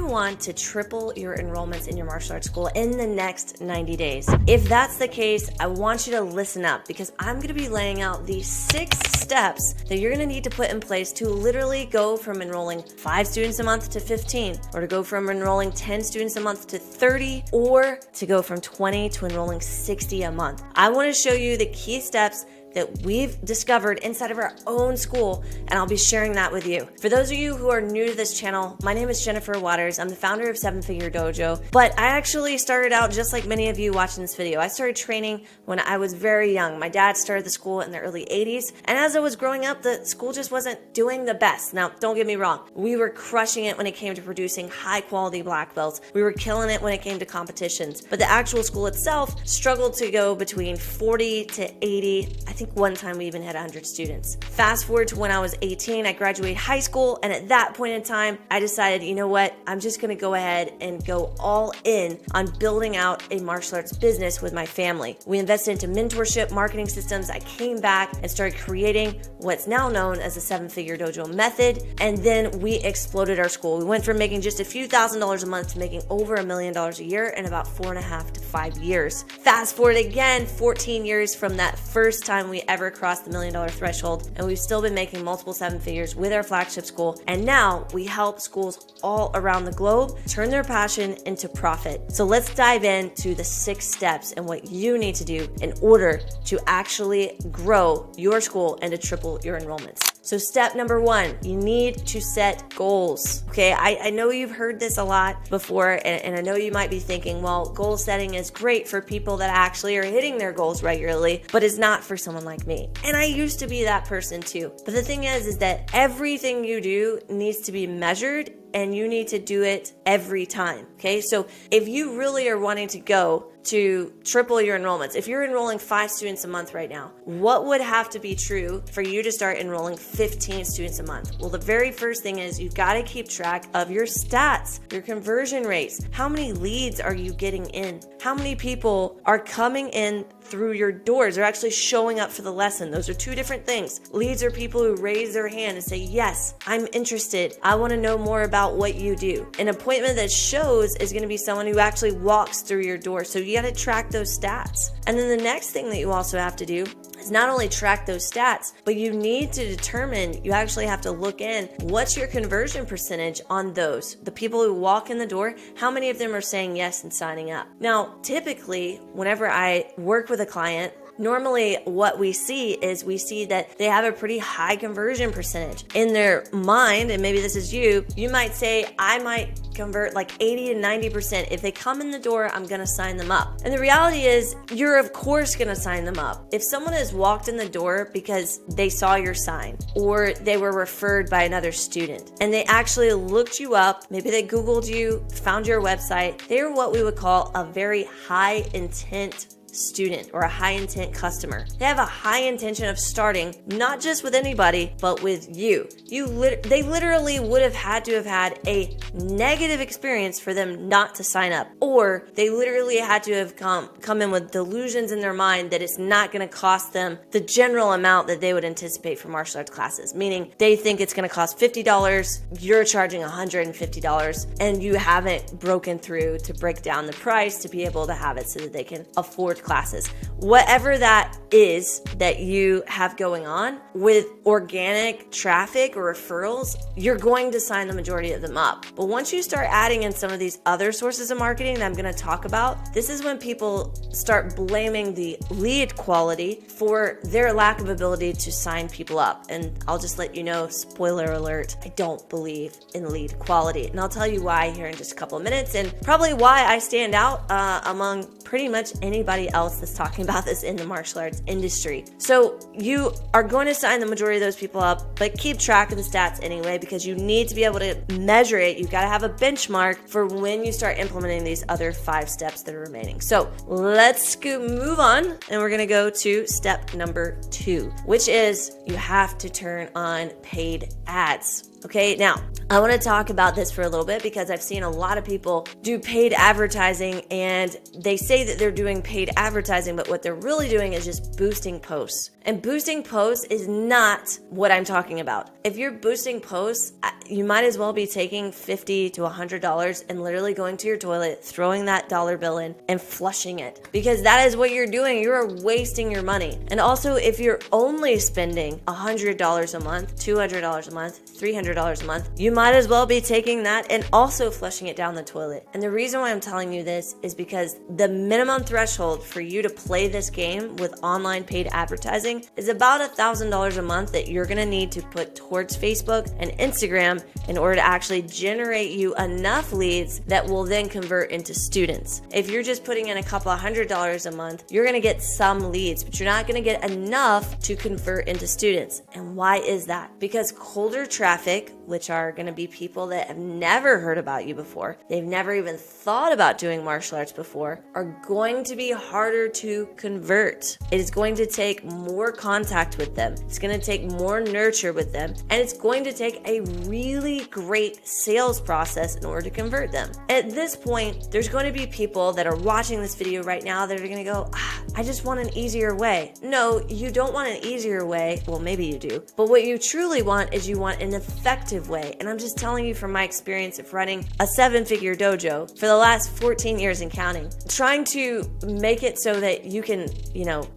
want to triple your enrollments in your martial arts school in the next 90 days. If that's the case, I want you to listen up because I'm going to be laying out the 6 steps that you're going to need to put in place to literally go from enrolling 5 students a month to 15, or to go from enrolling 10 students a month to 30, or to go from 20 to enrolling 60 a month. I want to show you the key steps that we've discovered inside of our own school, and I'll be sharing that with you. For those of you who are new to this channel, my name is Jennifer Waters. I'm the founder of 7-Figure Dojo, but I actually started out just like many of you watching this video. I started training when I was very young. My dad started the school in the early 80s, and as I was growing up, the school just wasn't doing the best. Now, don't get me wrong. We were crushing it when it came to producing high-quality black belts. We were killing it when it came to competitions, but the actual school itself struggled to go between 40 to 80. I think one time we even had 100 students. Fast forward to when I was 18, I graduated high school, and at that point in time, I decided, you know what, I'm just gonna go ahead and go all in on building out a martial arts business with my family. We invested into mentorship, marketing systems. I came back and started creating what's now known as the 7-Figure Dojo method, and then we exploded our school. We went from making just a few $1,000s a month to making over $1 million a year in about 4.5 to 5 years. Fast forward again, 14 years from that first time we ever crossed the $1 million threshold, and we've still been making multiple 7 figures with our flagship school. And now we help schools all around the globe turn their passion into profit. So let's dive into the 6 steps and what you need to do in order to actually grow your school and to triple your enrollments. So step number 1, you need to set goals. Okay, I know you've heard this a lot before, and I know you might be thinking, well, goal setting is great for people that actually are hitting their goals regularly, but it's not for someone like me. And I used to be that person too. But the thing is that everything you do needs to be measured, and you need to do it every time. Okay, so if you really are wanting to go to triple your enrollments, if you're enrolling 5 students a month right now, what would have to be true for you to start enrolling 15 students a month? Well, the very first thing is you've got to keep track of your stats, your conversion rates. How many leads are you getting in? How many people are coming in through your doors? They're actually showing up for the lesson. Those are 2 different things. Leads are people who raise their hand and say, yes, I'm interested. I want to know more about what you do. An appointment that shows is going to be someone who actually walks through your door. So you got to track those stats. And then the next thing that you also have to do is not only track those stats, but you need to determine, you actually have to look in, what's your conversion percentage on those? The people who walk in the door, how many of them are saying yes and signing up? Now, typically, whenever I work with a client, normally what we see is we see that they have a pretty high conversion percentage. In their mind, and maybe this is you might say, I might convert like 80 to 90%. If they come in the door, I'm gonna sign them up. And the reality is, you're of course gonna sign them up. If someone has walked in the door because they saw your sign, or they were referred by another student, and they actually looked you up, maybe they Googled you, found your website, they're what we would call a very high intent student or a high intent customer. They have a high intention of starting not just with anybody, but with you. They literally would have had to have had a negative experience for them not to sign up, or they literally had to have come in with delusions in their mind that it's not going to cost them the general amount that they would anticipate for martial arts classes, meaning they think it's going to cost $50, you're charging $150, and you haven't broken through to break down the price to be able to have it so that they can afford classes. Whatever that is that you have going on with organic traffic or referrals, you're going to sign the majority of them up. But once you start adding in some of these other sources of marketing that I'm going to talk about, this is when people start blaming the lead quality for their lack of ability to sign people up. And I'll just let you know, spoiler alert, I don't believe in lead quality. And I'll tell you why here in just a couple of minutes, and probably why I stand out among pretty much anybody else that's talking about this in the martial arts industry. So you are going to sign the majority of those people up, but keep track of the stats anyway, because you need to be able to measure it. You've got to have a benchmark for when you start implementing these other 5 steps that are remaining. So let's move on, and we're going to go to step number 2, which is you have to turn on paid ads. Okay, now I want to talk about this for a little bit because I've seen a lot of people do paid advertising, and they say that they're doing paid advertising, but what they're really doing is just boosting posts. And boosting posts is not what I'm talking about. If you're boosting posts, you might as well be taking $50 to $100 and literally going to your toilet, throwing that dollar bill in and flushing it, because that is what you're doing. You are wasting your money. And also, if you're only spending $100 a month, $200 a month, $300 a month, you might as well be taking that and also flushing it down the toilet. And the reason why I'm telling you this is because the minimum threshold for you to play this game with online paid advertising is about $1,000 a month that you're going to need to put towards Facebook and Instagram in order to actually generate you enough leads that will then convert into students. If you're just putting in a couple of $100 a month, you're going to get some leads, but you're not going to get enough to convert into students. And why is that? Because colder traffic, which are going to be people that have never heard about you before, they've never even thought about doing martial arts before, are going to be harder to convert. It is going to take more contact with them. It's going to take more nurture with them. And it's going to take a really great sales process in order to convert them. At this point, there's going to be people that are watching this video right now that are going to go, I just want an easier way. No, you don't want an easier way. Well, maybe you do. But what you truly want is you want an effective way. And I'm just telling you from my experience of running a 7-figure dojo for the last 14 years and counting, trying to make it so that you can,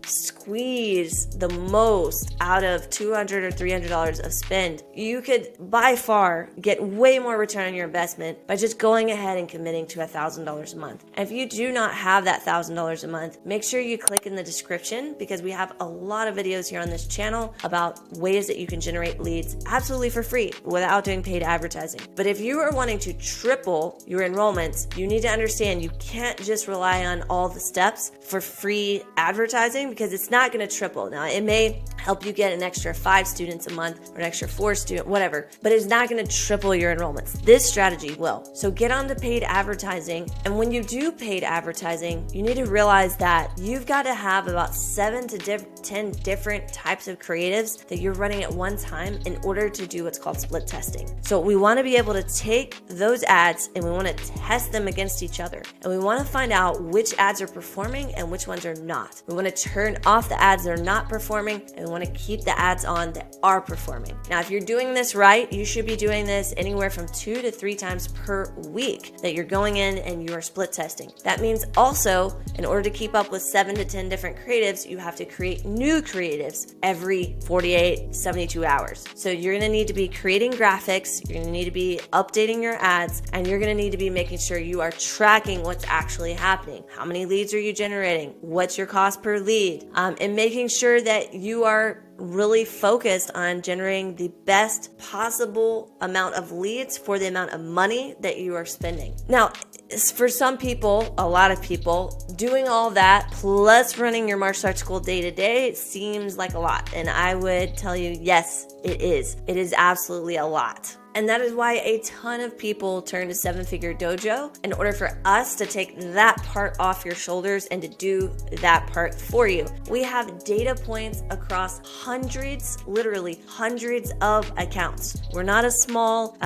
squeeze the most out of $200 or $300 of spend. You could by far get way more return on your investment by just going ahead and committing to $1,000 a month. And if you do not have that $1,000 a month, make sure you click in the description, because we have a lot of videos here on this channel about ways that you can generate leads absolutely for free without doing paid advertising. But if you are wanting to triple your enrollments, you need to understand you can't just rely on all the steps for free advertising, because it's not going to triple. Now, it may help you get an extra 5 students a month or an extra 4 students, whatever, but it's not going to triple your enrollments. This strategy will. So get on to paid advertising. And when you do paid advertising, you need to realize that you've got to have about 7 to 10 different types of creatives that you're running at one time in order to do what's called split testing. So we want to be able to take those ads and we want to test them against each other. And we want to find out which ads are performing and which ones are not. We want to turn off the ads that are not performing, and we want to keep the ads on that are performing. Now, if you're doing this right, you should be doing this anywhere from 2 to 3 times per week that you're going in and you are split testing. That means also, in order to keep up with 7 to 10 different creatives, you have to create new creatives every 48, 72 hours. So you're going to need to be creating graphics, you're going to need to be updating your ads, and you're going to need to be making sure you are tracking what's actually happening. How many leads are you generating? What's your cost per lead? And making sure that you are really focused on generating the best possible amount of leads for the amount of money that you are spending. Now, for some people, a lot of people, doing all that plus running your martial arts school day to day seems like a lot. And I would tell you, yes, it is. It is absolutely a lot. And that is why a ton of people turn to 7-Figure Dojo in order for us to take that part off your shoulders and to do that part for you. We have data points across hundreds, literally hundreds of accounts. We're not a small,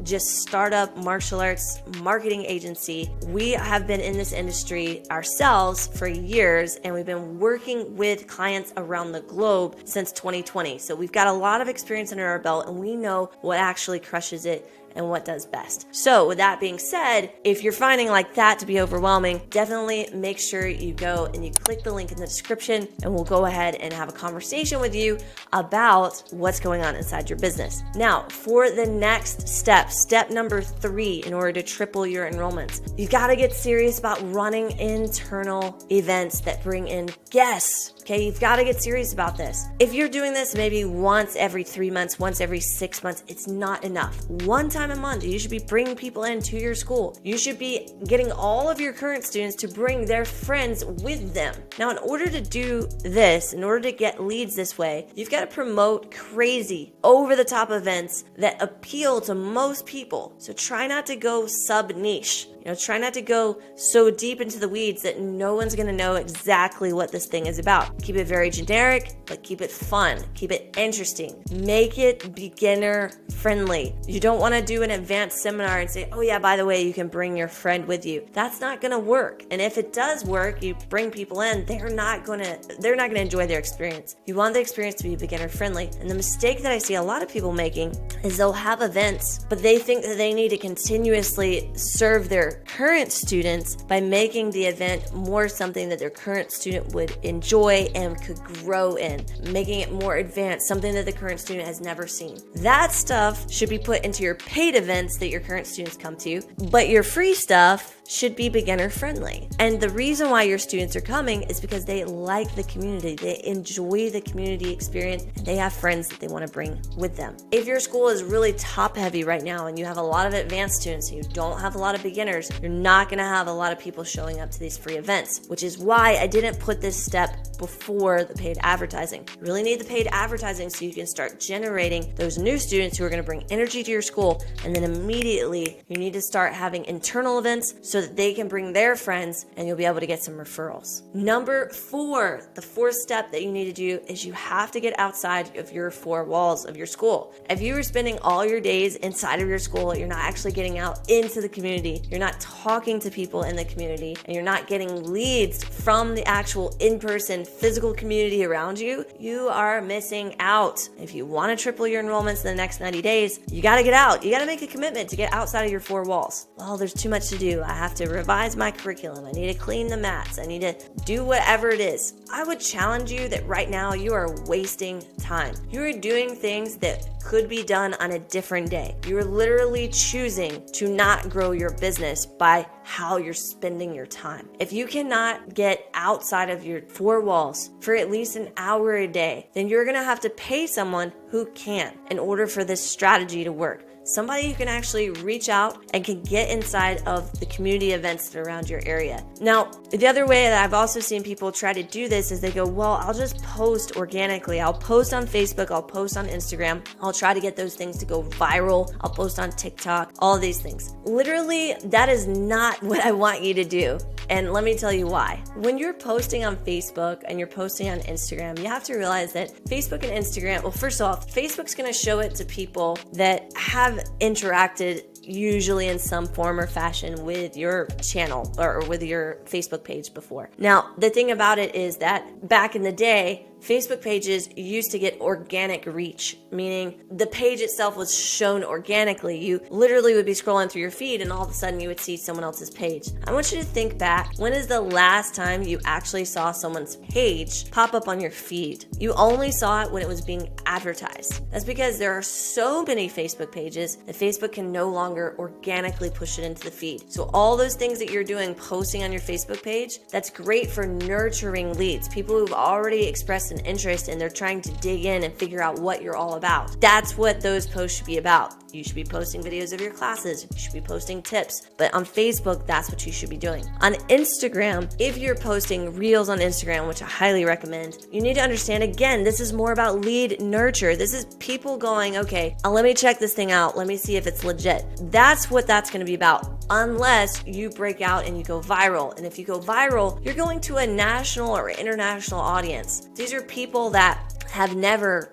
just startup martial arts marketing agency. We have been in this industry ourselves for years, and we've been working with clients around the globe since 2020. So we've got a lot of experience under our belt, and we know what actually crushes it and what does best. So with that being said, if you're finding like that to be overwhelming, definitely make sure you go and you click the link in the description, and we'll go ahead and have a conversation with you about what's going on inside your business. Now, for the next step, step number 3, in order to triple your enrollments, you got to get serious about running internal events that bring in guests. Okay, you've got to get serious about this. If you're doing this maybe once every 3 months, once every 6 months, it's not enough. One time a month, you should be bringing people into your school. You should be getting all of your current students to bring their friends with them. Now, in order to do this, in order to get leads this way, you've got to promote crazy, over-the-top events that appeal to most people. So try not to go sub-niche. Try not to go so deep into the weeds that no one's going to know exactly what this thing is about. Keep it very generic, but keep it fun. Keep it interesting. Make it beginner friendly. You don't want to do an advanced seminar and say, oh yeah, by the way, you can bring your friend with you. That's not going to work. And if it does work, you bring people in, they're not going to enjoy their experience. You want the experience to be beginner friendly. And the mistake that I see a lot of people making is they'll have events, but they think that they need to continuously serve their current students by making the event more something that their current student would enjoy and could grow in, making it more advanced, something that the current student has never seen. That stuff should be put into your paid events that your current students come to, but your free stuff should be beginner friendly. And the reason why your students are coming is because they like the community, they enjoy the community experience, and they have friends that they want to bring with them. If your school is really top heavy right now and you have a lot of advanced students and you don't have a lot of beginners, you're not going to have a lot of people showing up to these free events, which is why I didn't put this step before the paid advertising. You really need the paid advertising so you can start generating those new students who are going to bring energy to your school, and then immediately you need to start having internal events so that they can bring their friends and you'll be able to get some referrals. Number 4, the fourth step that you need to do is you have to get outside of your 4 walls of your school. If you are spending all your days inside of your school, you're not actually getting out into the community, you're not talking to people in the community, and you're not getting leads from the actual in-person physical community around you, you are missing out. If you want to triple your enrollments in the next 90 days, you got to get out. You got to make a commitment to get outside of your 4 walls. Well, there's too much to do. I have to revise my curriculum. I need to clean the mats. I need to do whatever it is. I would challenge you that right now you are wasting time. You are doing things that could be done on a different day. You're literally choosing to not grow your business by how you're spending your time. If you cannot get outside of your 4 walls for at least an hour a day, then you're going to have to pay someone who can in order for this strategy to work. Somebody who can actually reach out and can get inside of the community events that are around your area. Now, the other way that I've also seen people try to do this is they go, well, I'll just post organically. I'll post on Facebook. I'll post on Instagram. I'll try to get those things to go viral. I'll post on TikTok, all of these things. Literally, that is not what I want you to do. And let me tell you why. When you're posting on Facebook and you're posting on Instagram, you have to realize that Facebook and Instagram, well, first off, Facebook's going to show it to people that have interacted usually in some form or fashion with your channel or with your Facebook page before. Now, the thing about it is that back in the day, Facebook pages used to get organic reach, meaning the page itself was shown organically. You literally would be scrolling through your feed and all of a sudden you would see someone else's page. I want you to think back. When is the last time you actually saw someone's page pop up on your feed? You only saw it when it was being advertised. That's because there are so many Facebook pages that Facebook can no longer organically push it into the feed. So all those things that you're doing, posting on your Facebook page, that's great for nurturing leads. People who've already expressed an interest and they're trying to dig in and figure out what you're all about. That's what those posts should be about. You should be posting videos of your classes. You should be posting tips. But on Facebook, that's what you should be doing. On Instagram, if you're posting reels on Instagram, which I highly recommend, you need to understand, again, this is more about lead nurture. This is people going, okay, let me check this thing out. Let me see if it's legit. That's what that's going to be about, unless you break out and you go viral. And if you go viral, you're going to a national or international audience. These are people that have never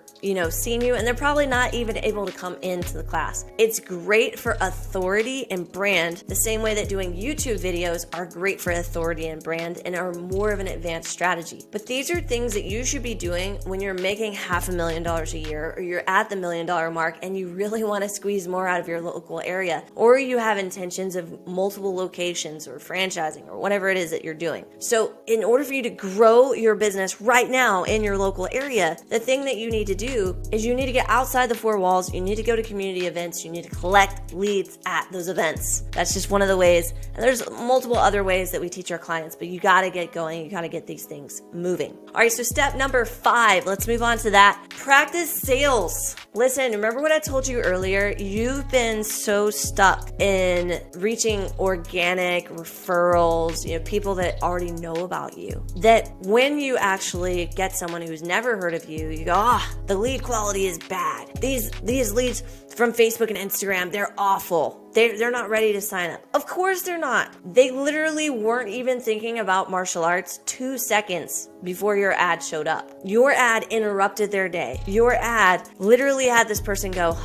seen you, and they're probably not even able to come into the class. It's great for authority and brand, the same way that doing YouTube videos are great for authority and brand and are more of an advanced strategy. But these are things that you should be doing when you're making $500,000 a year, or you're at the $1 million mark and you really want to squeeze more out of your local area, or you have intentions of multiple locations or franchising or whatever it is that you're doing. So in order for you to grow your business right now in your local area, the thing that you need to do is you need to get outside the 4 walls. You need to go to community events. You need to collect leads at those events. That's just one of the ways. And there's multiple other ways that we teach our clients, but you got to get going. You got to get these things moving. All right, so step number 5, let's move on to that. Practice sales. Listen, remember what I told you earlier? You've been so stuck in reaching organic referrals, people that already know about you, that when you actually get someone who's never heard of you, you go, the lead quality is bad. These leads from Facebook and Instagram, they're awful. They're not ready to sign up. Of course they're not. They literally weren't even thinking about martial arts 2 seconds before your ad showed up. Your ad interrupted their day. Your ad literally had this person go,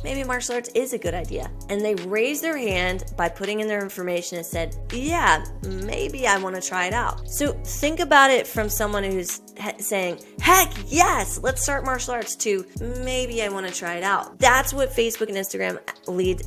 maybe martial arts is a good idea. And they raised their hand by putting in their information and said, yeah, maybe I want to try it out. So think about it from someone who's saying, heck yes, let's start martial arts, to maybe I want to try it out. That's what Facebook and Instagram lead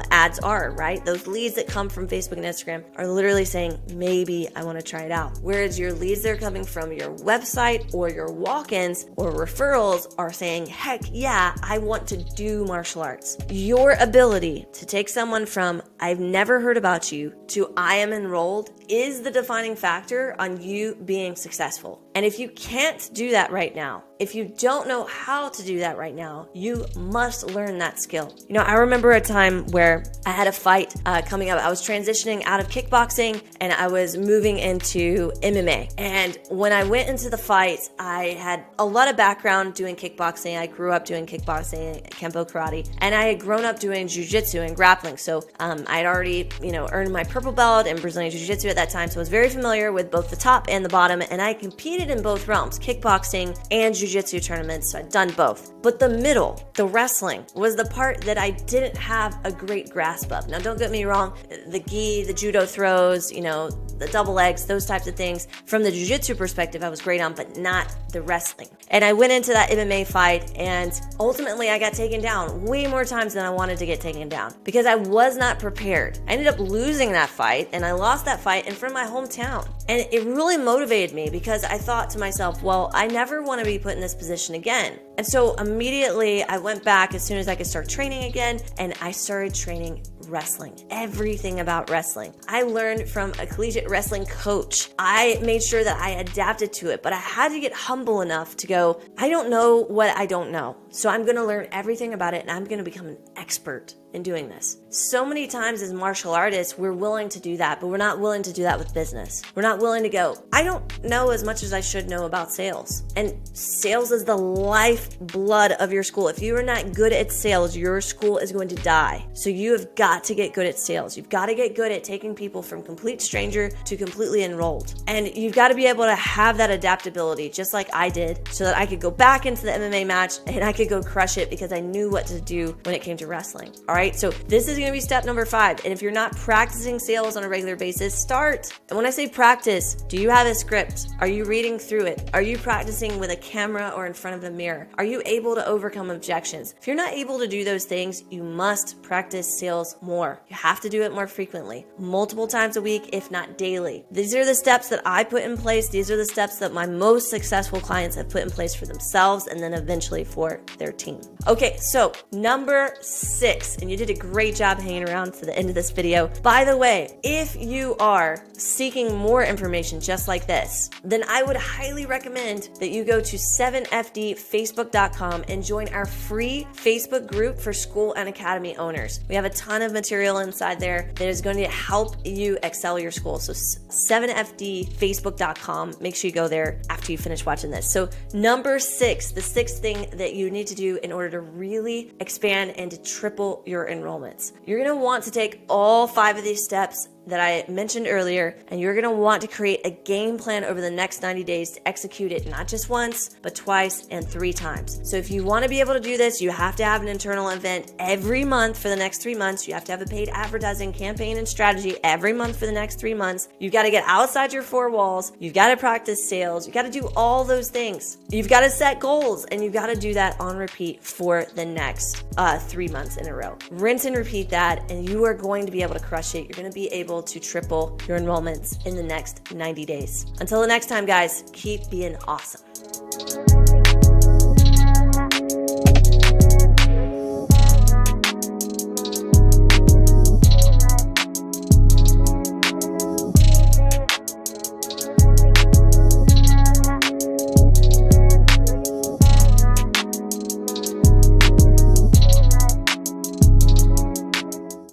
ads are, right? Those leads that come from Facebook and Instagram are literally saying, maybe I want to try it out. Whereas your leads that are coming from your website or your walk-ins or referrals are saying, heck yeah, I want to do martial arts. Your ability to take someone from I've never heard about you to I am enrolled is the defining factor on you being successful. And if you can't do that right now, if you don't know how to do that right now, you must learn that skill. You know, I remember a time where I had a fight coming up. I was transitioning out of kickboxing and I was moving into MMA. And when I went into the fight, I had a lot of background doing kickboxing. I grew up doing kickboxing, Kempo karate, and I had grown up doing jiu-jitsu and grappling. So I'd already, earned my purple belt in Brazilian jiu-jitsu at that time. So I was very familiar with both the top and the bottom. And I competed in both realms, kickboxing and jiu-jitsu tournaments. So I'd done both. But the middle, the wrestling, was the part that I didn't have a great grasp of. Now, don't get me wrong, the gi, the judo throws, the double legs, those types of things, from the jiu-jitsu perspective, I was great on, but not the wrestling. And I went into that MMA fight, and ultimately I got taken down way more times than I wanted to get taken down because I was not prepared. I ended up losing that fight, and I lost that fight in front of my hometown. And it really motivated me because I thought to myself, well, I never want to be put in this position again. And so immediately I went back as soon as I could start training again, and I started training wrestling, everything about wrestling. I learned from a collegiate wrestling coach. I made sure that I adapted to it, but I had to get humble enough to go, I don't know what I don't know. So I'm going to learn everything about it, and I'm going to become an expert in doing this. So many times as martial artists, we're willing to do that, but we're not willing to do that with business. We're not willing to go, I don't know as much as I should know about sales. And sales is the lifeblood of your school. If you are not good at sales, your school is going to die. So you have got to get good at sales. You've got to get good at taking people from complete stranger to completely enrolled. And you've got to be able to have that adaptability, just like I did, so that I could go back into the MMA match and I could go crush it because I knew what to do when it came to wrestling. All right. So this is going to be step number 5. And if you're not practicing sales on a regular basis, start. And when I say practice, do you have a script? Are you reading through it? Are you practicing with a camera or in front of a mirror? Are you able to overcome objections? If you're not able to do those things, you must practice sales more. You have to do it more frequently, multiple times a week, if not daily. These are the steps that I put in place. These are the steps that my most successful clients have put in place for themselves and then eventually for their team. Okay, so number 6, and you did a great job hanging around to the end of this video. By the way, if you are seeking more information just like this, then I would highly recommend that you go to 7fdfacebook.com and join our free Facebook group for school and academy owners. We have a ton of material inside there that is going to help you excel your school. So 7fdfacebook.com. Make sure you go there after you finish watching this. So number 6, the 6th thing that you need to do in order to really expand and to triple your enrollments. You're going to want to take all 5 of these steps that I mentioned earlier, and you're going to want to create a game plan over the next 90 days to execute it not just once, but twice and 3 times. So if you want to be able to do this, you have to have an internal event every month for the next 3 months. You have to have a paid advertising campaign and strategy every month for the next 3 months. You've got to get outside your 4 walls. You've got to practice sales. You've got to do all those things. You've got to set goals, and you've got to do that on repeat for the next 3 months in a row. Rinse and repeat that, and you are going to be able to crush it. You're going to be able to triple your enrollments in the next 90 days. Until the next time, guys, keep being awesome.